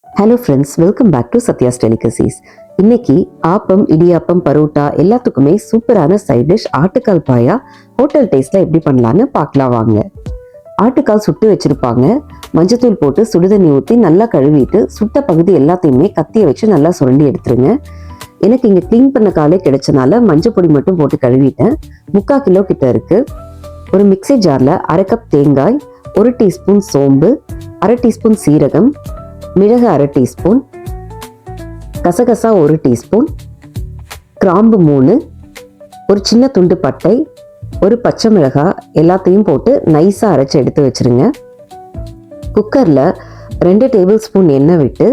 Hello friends, welcome back to Sathya's delicacies. இன்னைக்கு ஆப்பம், இடியாப்பம், பரோட்டா எல்லாத்துக்குமே சூப்பரான சைட் டிஷ் ஆட்டுக்கால் பாயா ஹோட்டல் டேஸ்ட்ல எப்படி பண்ணலான்னு பார்க்கலாம் வாங்க. ஆட்டுக்கால் சுட்டு வச்சிருப்பாங்க. மஞ்சத்தூள் போட்டு சுடுதண்ணி ஊற்றி நல்லா கழுவிட்டு சுட்ட பகுதி எல்லாத்தையுமே கத்தியை வச்சு நல்லா சுரண்டி எடுத்துருங்க. எனக்கு இங்கே க்ளீன் பண்ண காலே கிடைச்சனால மஞ்சள் பொடி மட்டும் போட்டு கழுவிட்டேன். 3/4 கிலோ கிட்ட இருக்கு. ஒரு மிக்சி ஜாரில் 1/2 கப் தேங்காய், 1 டீஸ்பூன் சோம்பு, 1/2 டீஸ்பூன் சீரகம், மிளகு 1/2 டீஸ்பூன், கசகசா 1 டீஸ்பூன், கிராம்பு 3, ஒரு சின்ன துண்டு பட்டை, ஒரு பச்சை மிளகாய் எல்லாத்தையும் போட்டு நைஸாக அரைச்சி எடுத்து வச்சுருங்க. குக்கரில் 2 டேபிள் ஸ்பூன் எண்ணெய் விட்டு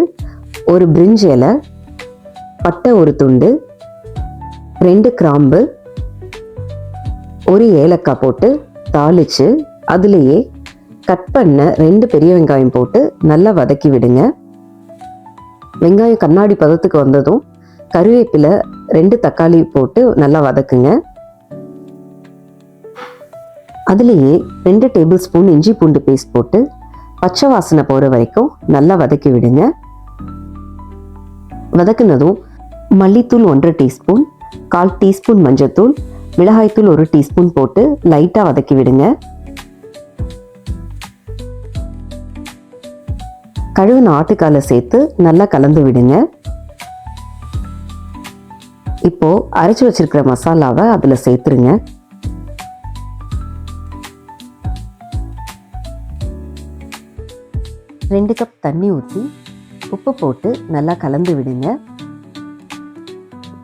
ஒரு பிரிஞ்சி இலை, பட்டை 1 துண்டு, 2 கிராம்பு, 1 ஏலக்காய் போட்டு தாளித்து அதுலேயே கட் பண்ண 2 பெரிய வெங்காயம் போட்டு நல்லா வதக்கி விடுங்க. வெங்காயம் கண்ணாடி பதத்துக்கு வந்ததும் கருவேப்பிலை 2 தக்காளி போட்டு நல்லா வதக்குங்க. அதுலேயே 2 டேபிள் ஸ்பூன் இஞ்சி பூண்டு பேஸ்ட் போட்டு பச்சை வாசனை போகிற வரைக்கும் நல்லா வதக்கி விடுங்க. வதக்குனதும் மல்லித்தூள் 1/2 டீஸ்பூன், 1/4 டீஸ்பூன் மஞ்சத்தூள், மிளகாய்த்தூள் 1 டீஸ்பூன் போட்டு லைட்டாக வதக்கி விடுங்க. கழுவின ஆட்டுக்காலை சேர்த்து நல்லா கலந்து விடுங்க. இப்போ அரைச்சி வச்சிருக்கிற மசாலாவை அதில் சேர்த்துருங்க. ரெண்டு கப் தண்ணி ஊற்றி உப்பு போட்டு நல்லா கலந்து விடுங்க.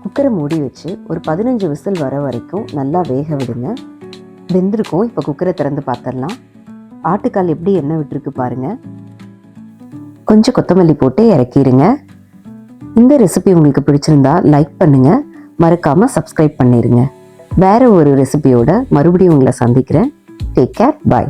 குக்கரை மூடி வச்சு ஒரு 15 விசில் வர வரைக்கும் நல்லா வேக விடுங்க. வெந்திருக்கும். இப்போ குக்கரை திறந்து பார்த்துடலாம். ஆட்டுக்கால் எப்படி எண்ணெய் விட்டுருக்கு பாருங்க. கொஞ்சம் கொத்தமல்லி போட்டு இறக்கிடுங்க. இந்த ரெசிபி உங்களுக்கு பிடிச்சிருந்தா லைக் பண்ணுங்க, மறக்காம சப்ஸ்கிரைப் பண்ணிடுங்க. வேற ஒரு ரெசிபியோட மறுபடியும் உங்களை சந்திக்கிறேன். டேக் கேர், பாய்.